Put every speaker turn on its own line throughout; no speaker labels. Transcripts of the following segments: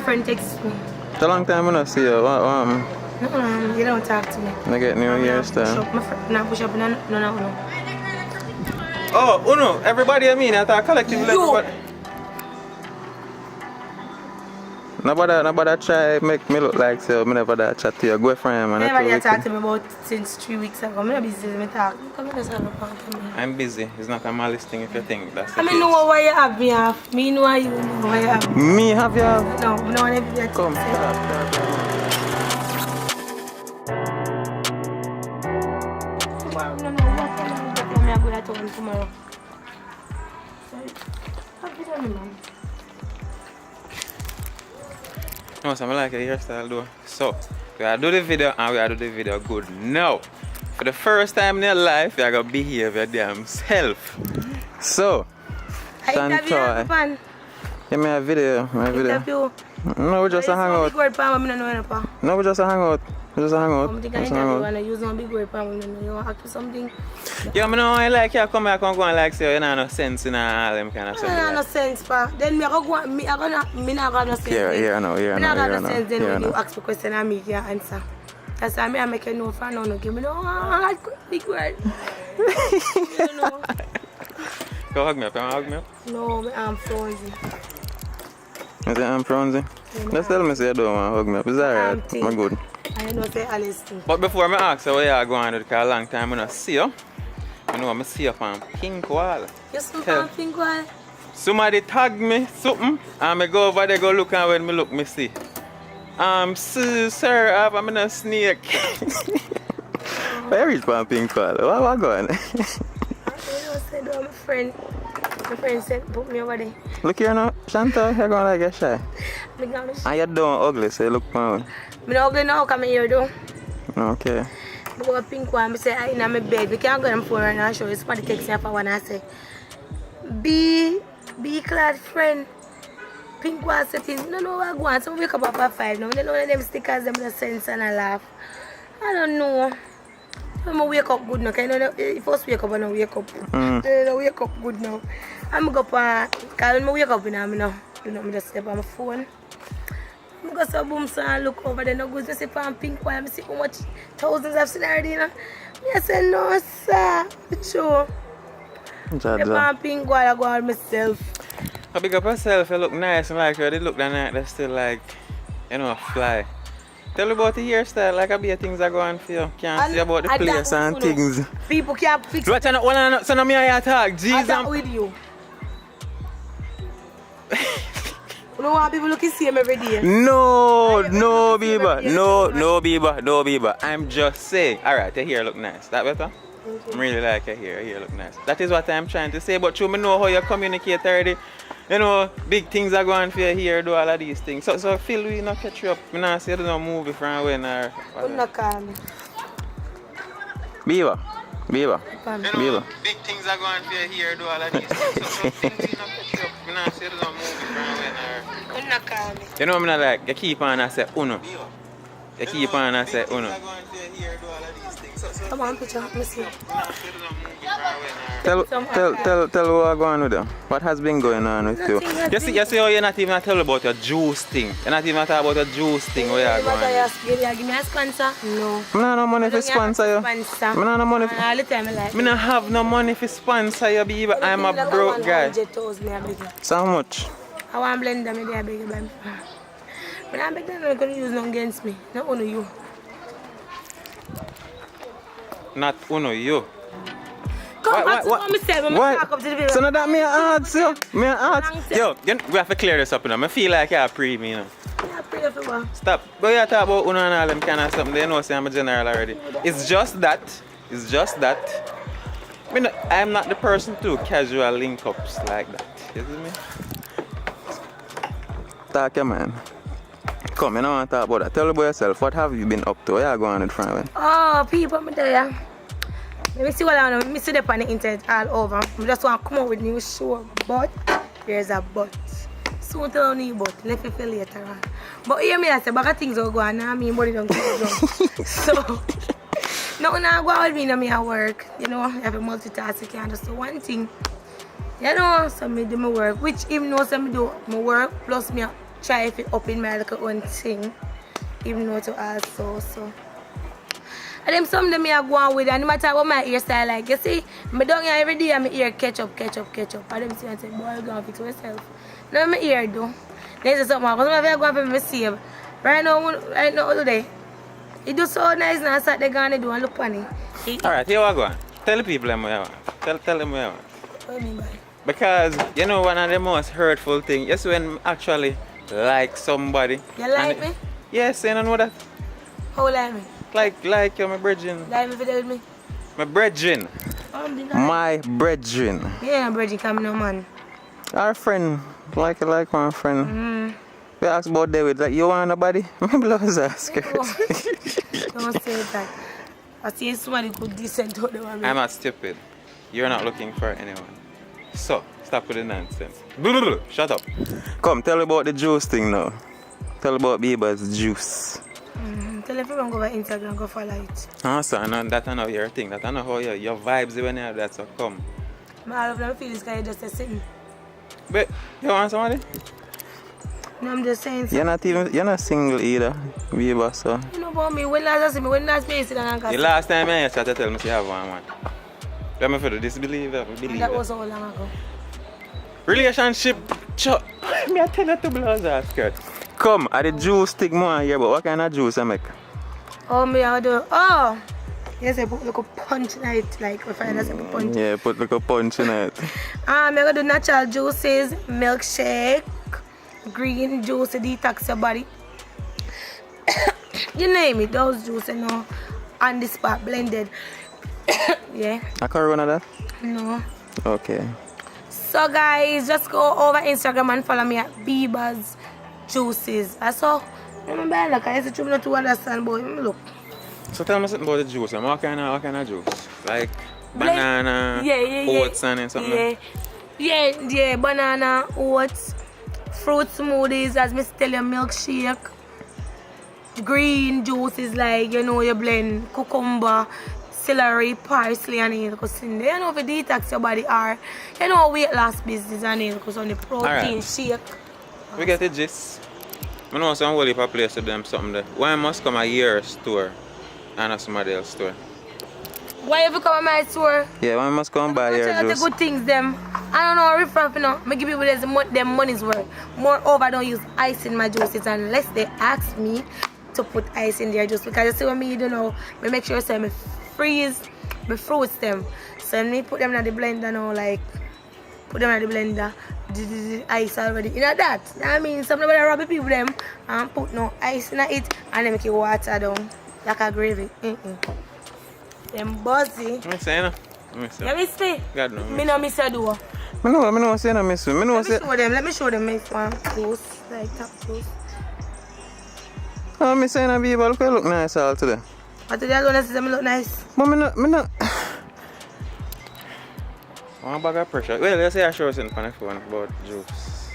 friend texts me.
It's a long time I don't see you. What
You don't talk to me.
I get New Year's time.
Not push up, no.
Oh, Uno, everybody I mean, I thought collectively everybody. Nobody try make me look like so I never that chat to your girlfriend man.
Everybody talked to me about since 3 weeks ago. I'm not busy with me talk. Come just have a talk to me.
I'm busy. It's not a malice thing if you think that's the
I mean,
case.
know why you have me off. Me know why you know why you have me.
Me have you have?
No, I never did.
Come.
Tomorrow, no, what time I'm going to town tomorrow? Sorry. Have you done, man?
No, so I like your hairstyle though. So, we are do the video and we are do the video good. Now, for the first time in your life, you are going to behave your damn self. So, Shantoy, give me a video.
Interview.
No, we just a hang out. No, we just a hang out. We just a hang out.
I'm thinking you want to use one big word palm. You want to act something.
Yeah, I know I like you come here and go and like say you know no sense in all them kind of stuff.
No sense, pa. Then me not got no sense.
Yeah, no
sense. Then when you ask for question and me can answer. That's why I make a no for no give me no big word. You know.
Go hug me up,
No, I'm frozen.
You say I'm frozen? Just tell me say you don't want to hug me up. It's alright. I'm good.
I know say Alice.
But before I ask you where you going to because a long time I don't see you. I know I see you on pink wall.
You see me on pink wall?
Somebody tag me something and I go over there go look and when me look me see. Sir, I'm in a snake. Where is on pink wall? What going?
I said my friend. My friend said put me over there.
Look here now, Shanta, you're going like a shy. And you're doing ugly, so you look fine.
I'm not ugly now, come here though.
Okay.
I go a pink one, I say I'm in my bed. We can't go on phone right now, show you. Somebody text me for one and say, Be clad friend. Pink one setting. No, I go on. So we wake up at 5 now. They know one of them stickers, them the sense and I laugh. I don't know. I'm wake up good now. If I first wake up, I don't wake up. I wake up good now. I'm going to because when I wake up now, I'm just step on my phone. I go so boom so and look over there. No good. I see on pink one. I see how much thousands I've seen already. I say no sir. Sure. If I'm pink one, I go on myself.
I pick up yourself. You look nice and like you. They look that night. They're still like, you know, fly. Tell me about the hairstyle, like a bit things are going for you. Can't see about the place and things.
People can't fix
it. So now me I talk, Jesus.
I'm with you. You don't want people looking same every day.
No, Bieber. I'm just saying. Alright, your hair look nice. That better? Okay. I really like your hair. Your hair look nice. That is what I'm trying to say. But you know how you communicate already. You know, big things are going for your hair, do all of these things. So Phil, we not catch you up. I not say you don't move from when or
I'm not calm.
Bieber.
You know,
big things are going for your hair, do all of these things. So Phil, we not catch you up. I not say you don't move from when or
I'm not calm.
You know what I like? You keep on and say uno. You keep on and say uno.
Come on, picture. Let me see.
Tell what I'm going with them. What has been going on with you? You see how you're not even telling about your juice thing. You're not even talking about your juice thing where you're going.
Give me a sponsor? No.
I don't have no money for sponsor you. I don't have money for...
All the time I like.
I don't have no money for sponsor you, baby. I'm a broke guy. So much?
I want to blend them in there, baby. But I'm not going to use them against me. Not only you.
Not uno you.
Come back to what me say when I talk up to the video.
So now that me ask you. Yo, we have to clear this up now. I feel like you're pre me, you know.
Yeah, pre for what?
Stop. But you talk about uno and all them kind of something. They know say I'm a general already. It's just that. I'm not the person to casual link ups like that. You see me? Talk your man. Come, you don't want to talk about that. Tell about yourself. What have you been up to? Where are you going in front of it?
Oh, people, I'm there. Let me see what I know. Let me see them on the internet all over. I just want to come up with new show. But there's a but. Soon tell me but. Let me feel later on. But hear me, I say, back things will go on. I mean, body don't go down. So, no, now go out with me now me at work. You know, I have a multitask. You can't just do one thing. You know, so me do my work. Which even though I do my work, plus me try if it up in my little own thing. Even though to also so. And them some of them I go on with and no matter what my hairstyle like. You see, me down here every day and my ear catch up. And them see and say, boy, you go and fix yourself. Now my ear do. There's something because I go and me save. Right now today. It do so nice and I start they gonna do and look funny.
Alright, here we go. Tell the people them what you want. Tell them what you want.
What do you mean by it?
Because you know one of the most hurtful things is when actually like somebody.
You like me?
Yes, you don't know that.
How like me?
Like you're my brethren.
Like me if you with me?
My brethren. My brethren.
Yeah, brethren come no man.
Our friend. Like one friend. We ask about David, like you want nobody? My blouse ask.
Don't say that. I see somebody could decent out there.
I'm not stupid. You're not looking for anyone. So, stop with the nonsense. Shut up. Come, tell about the juice thing now. Tell about Bieber's juice.
Tell everyone go over Instagram, go follow it.
So that's not your thing. That's not how your vibes when you have that, so come.
All of them feel this guy just a sitting.
But, you want somebody?
No, I'm just saying so.
You're not single either, Bieber, so.
You know about me, when last me sit down and
the last time I tried to tell me you have one man. Let me feel the disbelief.
That was how long ago.
Relationship, me I tell you to blouse that skirt. Come, I the juice stick more here, but what kind of juice I make?
Oh, me I do. Oh! Yes, I put like a punch in it, like if I just put punch.
Yeah, put like a punch in it.
I'm gonna do natural juices, milkshake, green juice to detox your body. You name it, those juices, you know, on the spot, blended. Yeah.
I can't run that?
No.
Okay.
So guys, just go over Instagram and follow me at Bieber's Juices. I saw, remember, like I used to try to understand, boy. Look.
So tell me something about the juice. What kind of juice? Like banana, oats and something?
Yeah, banana, oats, fruit smoothies, as me tell you, milkshake. Green juices like, you know, you blend cucumber, celery, parsley and it goes in there. You know, if you detox your body or, you know, weight loss business and it goes on the protein shake.
We get the gist. I know some whole heap of place to them something there. Why must come a year store and not somebody else's store?
Why have you come to my store?
Yeah, why must come buy your juice?
The good things them. I don't know, riff you know. I give people them money's worth. Moreover, I don't use ice in my juices unless they ask me to put ice in their juice. Because you see what me do now, I make sure I freeze my fruits them. So I put them in the blender now, like put them in the blender. The ice already. You know that? I mean, some of the rubber people them and put no ice in it and then make it water down like a gravy. Them buzzy.
I'm saying,
You miss me?
God no.
Me no miss a do.
I know say no miss me.
Let me show them my one juice, like top juice.
Oh, me saying a Bieber, look nice all today.
But today I don't see them look nice.
But me not. One bag of pressure. Well, let's say I show something on the phone about juice.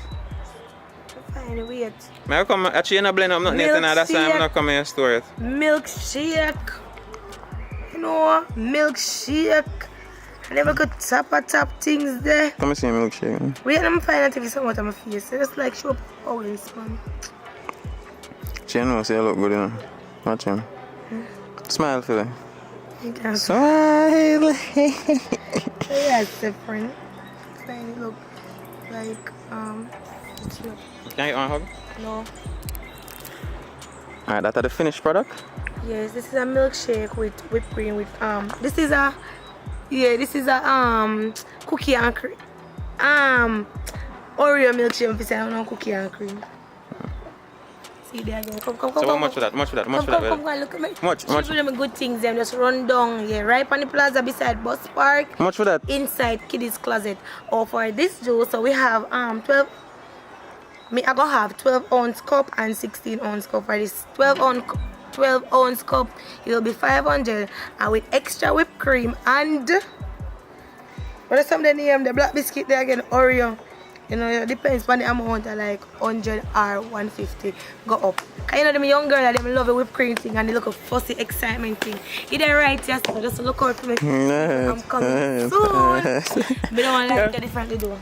Fine, wait.
I come actually in a blend up nothing yet, and that's why I'm not coming to your store yet.
Milkshake. You know, milkshake. I never could tap things there.
Come and see milkshake.
Wait, I'm finding out if it's somewhat on my face. I just like show up all this man.
She knows you look good, you know. Watch him. Smile for them.
Okay.
Smile.
Yeah, it's different. Trying to look like just look.
Can you get one hug?
No.
Alright, that's the finished product?
Yes, this is a milkshake with whipped cream with this is a cookie and cream. Oreo milkshake if I don't know cookie and cream. See there again. Come.
So how much for that?
Come, look at me.
Much.
Show them good things, them just run down here, right on the plaza beside Bus Park.
How much for that? Inside
Kiddies Closet. Or for this juice, so we have 12. I go have 12-ounce cup and 16-ounce cup. For this 12-ounce cup, it will be 500, and with extra whipped cream and what is some of the name? The black biscuit there again, Oreo. You know, it depends on the amount of like 100 or 150 go up. Cause you know them young girls, them love the whipped cream thing and they look a fussy excitement thing. You did right, yes, so just look out for me. I'm coming soon. But don't want to like differently do.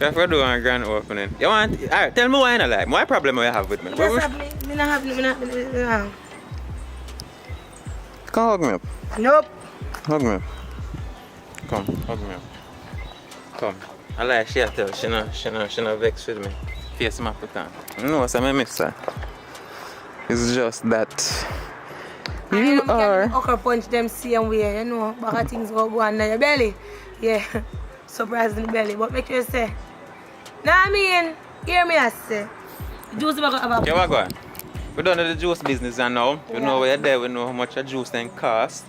If we do a grand opening. You want, alright, tell me why you not like. What problem you have with me?
Just have me. Me not have no.
Come hug me up.
Nope.
Hug me up. Come, hug me up. Come. I like she tell she not vex with me. Face my put on. No, so I miss her. It's just that you are.
Can punch them same way, you know. Back things go under your belly. Yeah. Surprise in the belly. But make sure you say. Nah, I mean, hear me I say. Juice about about.
Okay, what go on? We done the juice business and now. We know where you're there, we know how much a juice then cost.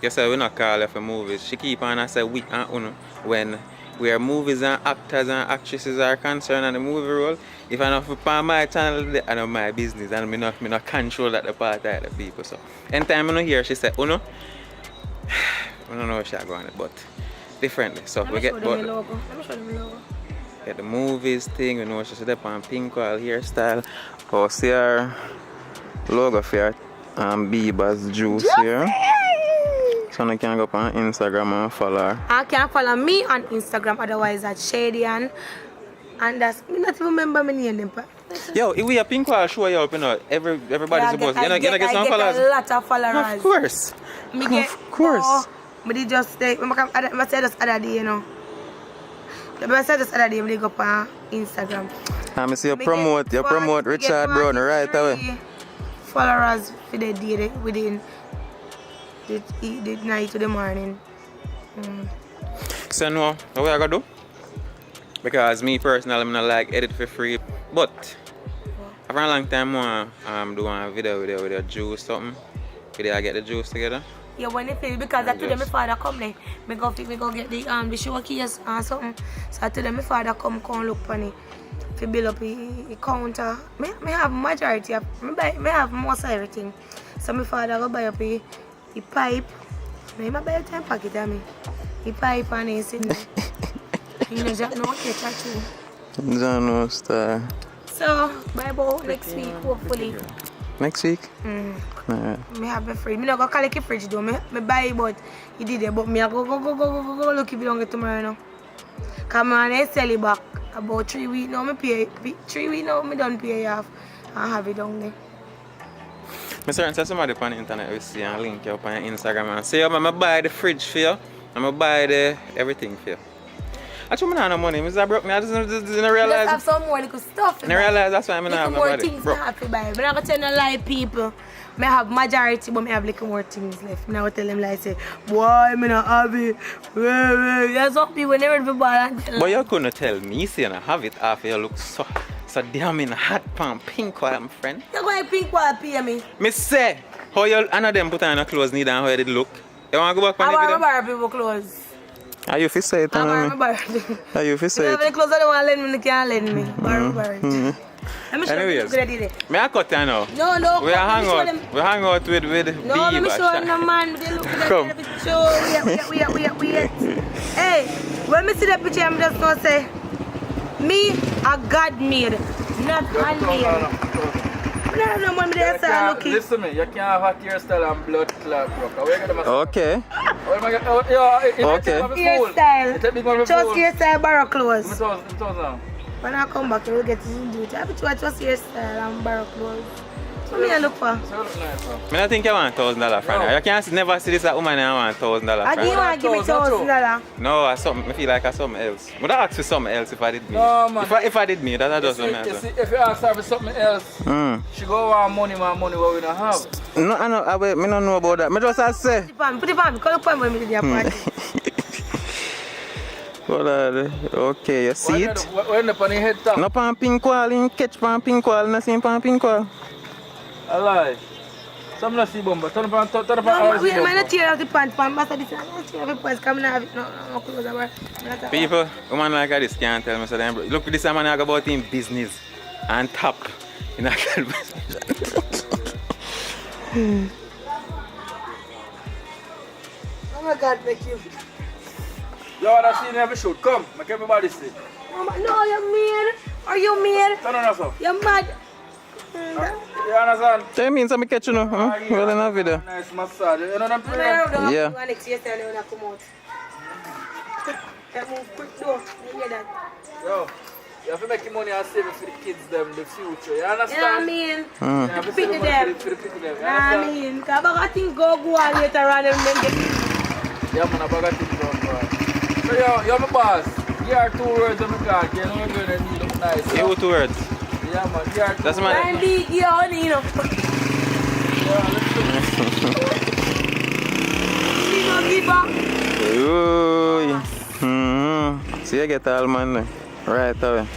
You say we not call her for movies. She keep on and say we and uno when where movies and actors and actresses are concerned and the movie role. If I not put on my channel, I know my business and me not control that the part of the people. So anytime I don't hear she say uno, I don't know where she going but differently. So we get
Let me show them the logo.
Get the movies thing, you know she said up on pink oil hairstyle. Or see her logo for her Bieber's juice here. So you can go up on Instagram and follow her.
I can follow me on Instagram, otherwise at Shadyan. And that's me not even remember my name.
Yo, if we a pink wall show you up, you know, everybody's supposed to get some followers.
A lot of followers.
Of course. Of course.
But they just take, I said this other day, you know. I said this other day, when they go up on Instagram.
I see you promote Richard Brown right away.
Followers for the day within the night to the morning.
So no, what we are gonna do? Because me personally, I'm not like edit for free. But after a long time, I'm doing a video with a juice something. Did I get the juice together?
Yeah, when they feel because I told them my father come there, me go get the showcase or something. So I told them my father come look for it. To build up a counter. I have majority of I have most of everything. So my father go buy up a pipe. I buy a 10 packet of me. The pipe and it's in there. You know just know catch that too.
No star.
So by about next week hopefully.
Next week?
Alright. I have my fridge. I don't go collect the fridge though. I buy it but he did it. But I go look if you don't get tomorrow now. Because I sell it back. About 3 weeks now, I pay 3 weeks now, I don't pay off and have it down there.
I certain somebody on the internet will see and link you up on your Instagram and say, I'm going to buy the fridge for you, I'm going to buy the everything for you. Actually, I don't have no money, I broke me, I just didn't realize.
I just have some more little stuff.
I realize that's why I don't have no money.
More things I have to buy. But I'm not going to tell no lie people. I have majority, but I have little more things left. I'm not tell them like say, boy, I'm not have it. There's some people never be buy.
But you couldn't tell me, see, I have it after you look so damn in hot pan pink oil, my friend.
You go to pink oil pay me.
Me say, how you and them put on your clothes need and how you did look. You want to go back on the video?
I want to buy people clothes.
Are you fit say it on me? Are you fit say it?
If you have clothes I don't want to lend me, you can't lend me. Borrow. Let me show you the good idea.
May I cut you now?
No.
We hang out with Bieber.
No, let me show them the man. They look
Come.
at the picture. Wait. Hey, when me see the picture, I'm just going to say, me a God made, not handmade. No, when me there say looking.
Listen to me, you can't have a hairstyle and blood clot.
Okay.
Hairstyle. Just hairstyle, borrow clothes.
$1,000.
When I come back, you will get to do it. I bet you just hairstyle and borrow clothes. What do you look for?
I don't think you want $1,000 from her. You can't never see this woman and want $1,000
I
from
didn't want to give me $1,000.
No, I feel like I something else. Would I ask for something else if I did me?
No, man.
If I did me, that does something else.
If you ask her for something else, she go want money what we don't have.
No, I don't know about that. I just say.
Put it on. Call the point when we did your party.
Okay, you see it?
When the funny head top.
No pan pink wall, in catch pan pink wall, nothing pan pink wall.
I lie. Some not see bomba. Turn up
No, we might not tear off the pants, but master this. I'm not tear off the pants. Come and have it. No clothes about.
People, a man like this can't tell me so damn. Look, this man talk about him business and top. In a
Oh my God, make you.
You want to see never shoot. Come, make everybody see.
No, you're mean. Are you mean?
Turn on us.
You're mad.
You understand?
That means I'm catch you now. Well, in a video.
Nice massage. You know what I'm
Yeah.
saying?
Yeah.
That move quick though. You hear that?
Yo, you have to make your money and save it for the kids, them, the future. You
You know what I
understand?
mean?
You have to save
Pity
the money
them.
for the people, them. You
You know what I
understand?
mean? Because I think go on later on and then get...
Yeah, man, I bag of things on, boy. So, yo, you're my boss. Here are 2 words on the card. You know, we're going to need them nice.
You 2 words.
Yeah, man, here are 2
That's
words.
my-
I'm big, you honey, you know.
Yeah, let's do it.
She don't give up.
Ooh. See, you get all money right away.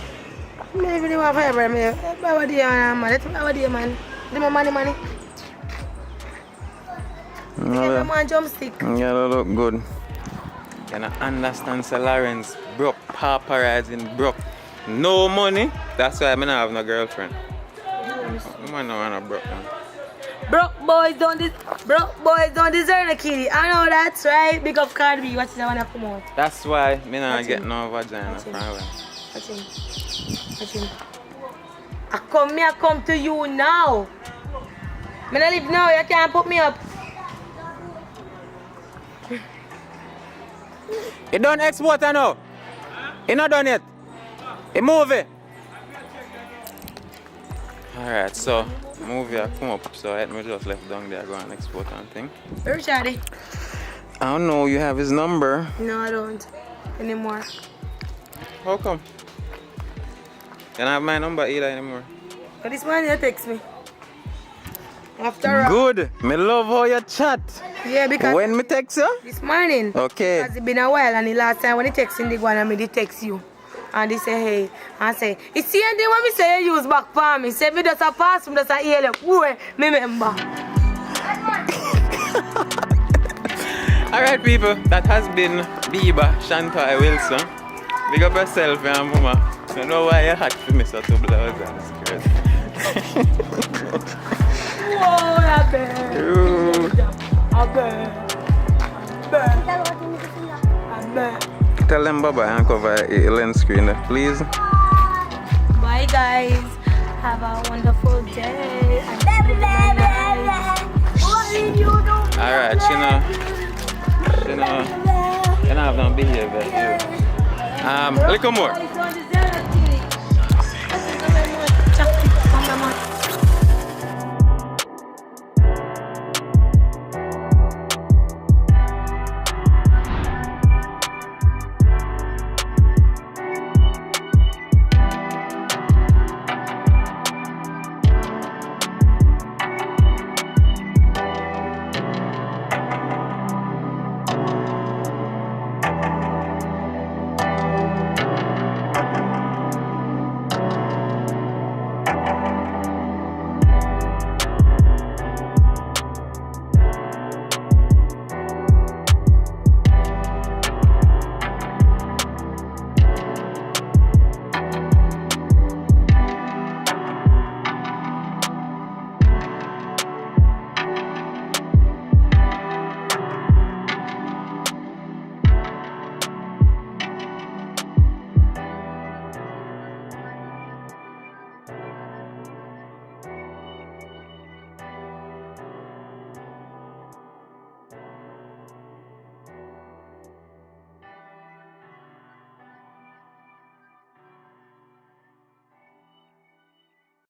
Maybe they want forever, man. Baba dear, man. Let's baba dear, man. Give me money. Give me one drumstick.
You don't look good. You don't understand, Sir Lawrence. Broke paparazzi, broke. No money. That's why I don't have no girlfriend. I don't want to broke man.
Broke boys don't deserve a kitty. I know that's right. Big up Cardi B. Watch it, I wanna come out.
That's why I don't
Watch
get
him.
no vagina
Watch him.
problem.
Watch him. I come to you now. Me not live now. You can't put me up.
You done export now? You not done yet? You move it. Alright, so movie I come up, so I had me just left down there go and export and thing.
Where's Shadi?
I don't know, you have his number.
No, I don't anymore.
How come? You don't have my number either anymore.
But this morning you text me. After all.
Good. Me love how you chat.
Yeah, because
When me text you?
this morning.
Okay.
Because it's been a while and the last time when he texting the one and me they text you. And they say hey. And I say, it's the end when me say you use back for me. Say me just a pass, me just a hear like, who me remember.
Alright people, that has been Biba Chantal Wilson. Big up yourself and mama. I know why you're hot for me so to blouse and skirt.
Whoa, I bet.
Ooh.
I bet.
Tell them bye bye and cover a lens screen there, please.
Bye guys. Have a wonderful day.
Alright, you don't have no behavior. Little more.